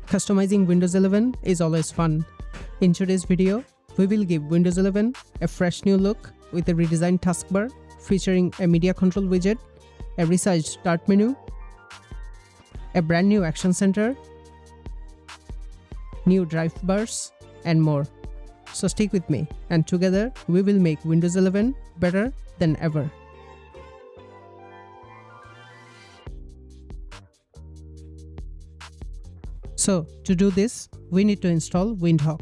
Customizing Windows 11 is always fun. In today's video, we will give Windows 11 a fresh new look with a redesigned taskbar featuring a media control widget, a resized start menu, a brand new action center, new drive bars, and more. So stick with me, and together we will make Windows 11 better than ever. So to do this, we need to install Windhawk.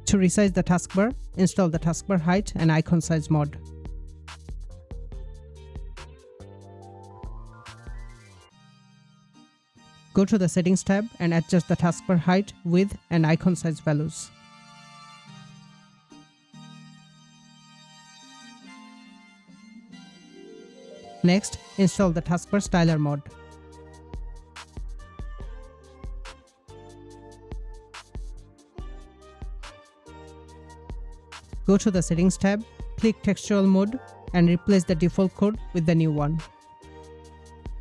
To resize the taskbar, install the taskbar height and icon size mod. Go to the Settings tab and adjust the taskbar height, width, and icon size values. Next, install the taskbar styler mod. Go to the Settings tab, click Textual Mode, and replace the default code with the new one.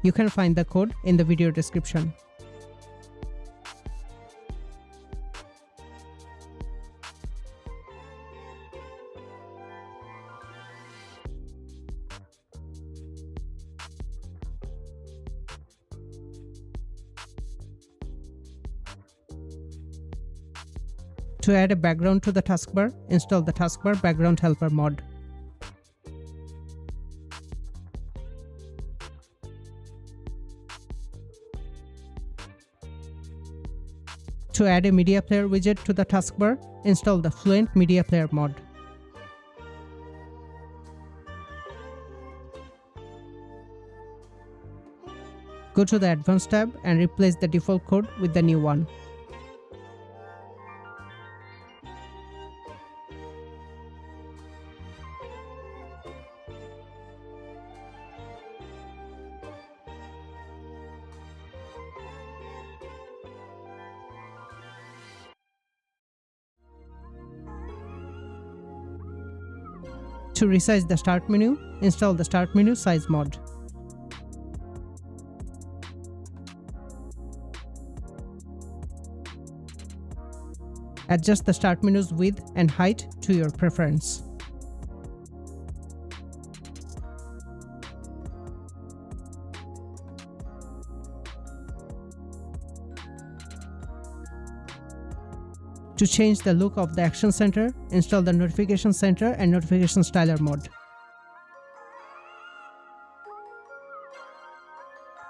You can find the code in the video description. To add a background to the taskbar, install the Taskbar Background Helper mod. To add a media player widget to the taskbar, install the Fluent Media Player mod. Go to the Advanced tab and replace the default code with the new one. To resize the Start menu, install the Start Menu Size mod. Adjust the Start menu's width and height to your preference. To change the look of the Action Center, install the Notification Center and Notification Styler mod.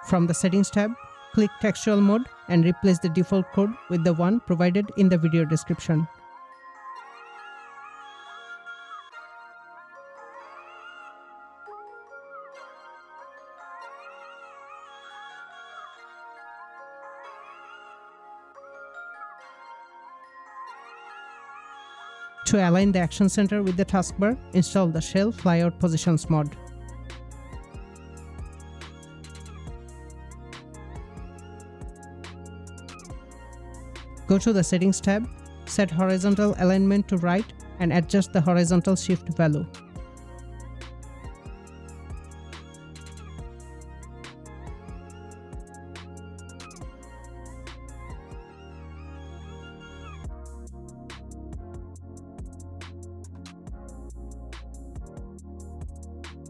From the Settings tab, click Textual Mode and replace the default code with the one provided in the video description. To align the Action Center with the taskbar, install the Shell Flyout Positions mod. Go to the Settings tab, set horizontal alignment to right, and adjust the horizontal shift value.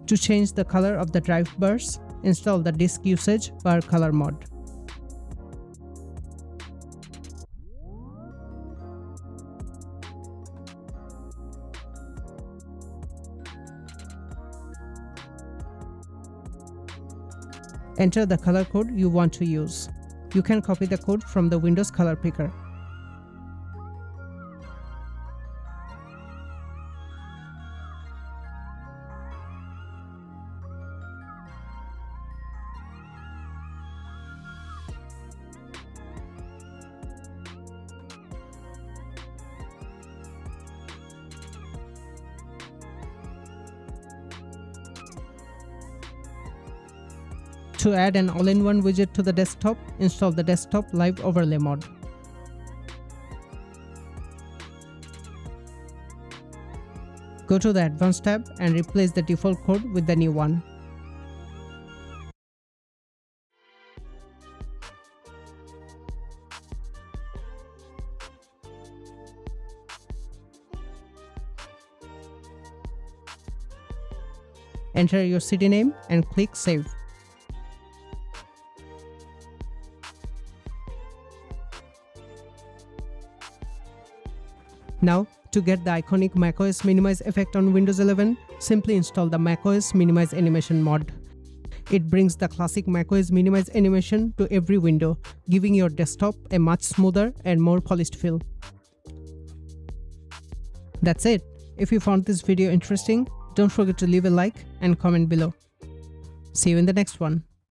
To change the color of the drive bars, install the Disk Usage Bar Color mod. Enter the color code you want to use. You can copy the code from the Windows Color Picker. To add an all-in-one widget to the desktop, install the Desktop Live Overlay mod. Go to the Advanced tab and replace the default code with the new one. Enter your city name and click Save. Now, to get the iconic macOS minimize effect on Windows 11, simply install the macOS minimize animation mod. It brings the classic macOS minimize animation to every window, giving your desktop a much smoother and more polished feel. That's it. If you found this video interesting, don't forget to leave a like and comment below. See you in the next one.